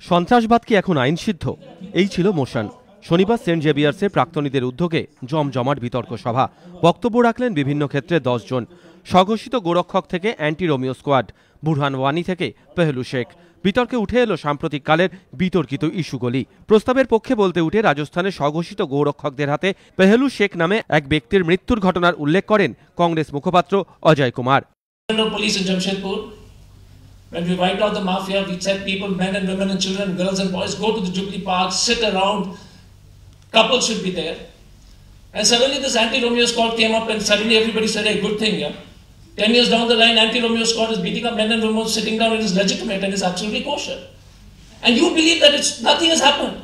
সন্ত্রাসবাদ কি এখন আইন সিদ্ধ? এই ছিল মোশন। শনিবার সেন্ট জেভিয়ার্সের প্রাক্তনীদের উদ্যোগে জমজমাট বিতর্ক সভা। বক্তব্য রাখলেন বিভিন্ন ক্ষেত্রে 10 জন। স্বঘোষিত গোরক্ষক থেকে অ্যান্টি রোমিও স্কোয়াড, বুরহান ওয়ানি থেকে পেহলু শেখ। বিতর্কে উঠে এলো সাম্প্রতিক কালের বিতর্কিত ইস্যুগুলি। প্রস্তাবের পক্ষে বলতে উঠে রাজস্থানের স্বঘোষিত গোরক্ষকদের হাতে পেহলু শেখ নামে এক ব্যক্তির মৃত্যুর ঘটনার উল্লেখ করেন কংগ্রেস মুখপাত্র Ajay Kumar. When we wiped out the mafia, we said people, men and women and children, girls and boys, go to the Jubilee Park, sit around, couples should be there. And suddenly this anti-Romeo squad came up and suddenly everybody said, hey, good thing, yeah. 10 years down the line, anti-Romeo squad is beating up men and women sitting down, it is legitimate and is absolutely kosher. And you believe that nothing has happened.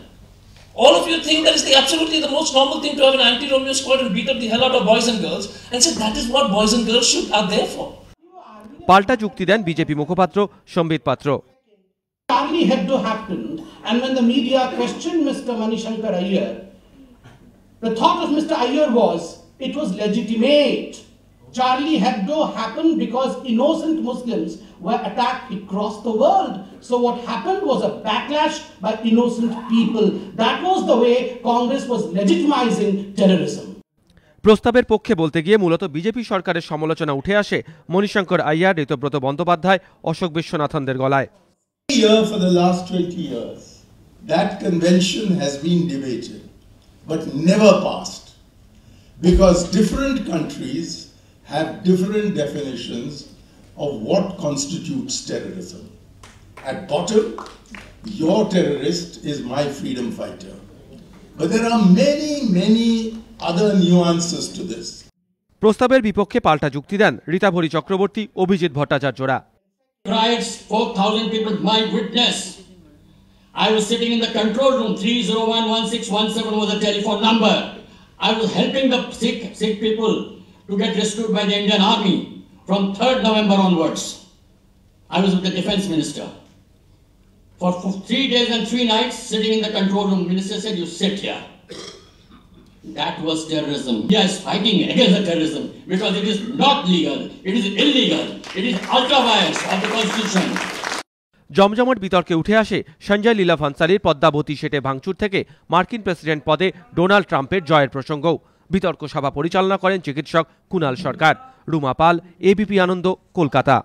All of you think that is absolutely the most normal thing to have an anti-Romeo squad and beat up the hell out of boys and girls and say that is what boys and girls are there for. পাল্টা যুক্তি দেন BJP মুখপাত্র সম্বিত পাত্র। Charlie Hebdo happened, and when the media questioned Mr. Manishankar Iyer, the thought of Mr. Iyer was it was legitimate. Charlie Hebdo happened because innocent Muslims were attacked across the world. So what happened was a backlash by innocent people. That was the way Congress was legitimizing terrorism. প্রস্তাবের পক্ষে বলতে গিয়ে মূলত BJP সরকারের সমালোচনা উঠে আসে মণিশঙ্কর আইয়ার, ঋতব্রত বন্দ্যোপাধ্যায়, অশোক বিশ্বনাথনদের গলায়। For the last 20 years, that convention has been debated, but never passed, because different countries have different definitions of what constitutes terrorism. At bottom, your terrorist is my freedom fighter. But there are many other nuances to this. প্রস্তাবের বিপক্ষে পাল্টা যুক্তি দেন Ritabhari Chakraborty, Abhijit ভট্টাচার্যরা। Riots, 4,000 people, my witness. I was sitting in the control room, 3011617 was the telephone number. I was helping the sick people to get rescued by the Indian Army from 3rd November onwards. I was with the defense minister. For 3 days and 3 nights, sitting in the control room, minister said, you sit here. That was terrorism. India is fighting against the terrorism because it is not legal, it is illegal, it is ultra-vires of the constitution. জমজমাট বিতর্কে উঠে আসে সঞ্জয় লীলা ভান্সালীর পদ্মাবতী সেটে ভাঙচুর থেকে মার্কিন president পদে Donald ট্রাম্পের জয়ের প্রসঙ্গও। বিতর্ক সভা পরিচালনা করেন চিকিৎসক কুণাল সরকার। রুমা পাল, এবিপি আনন্দ, কলকাতা।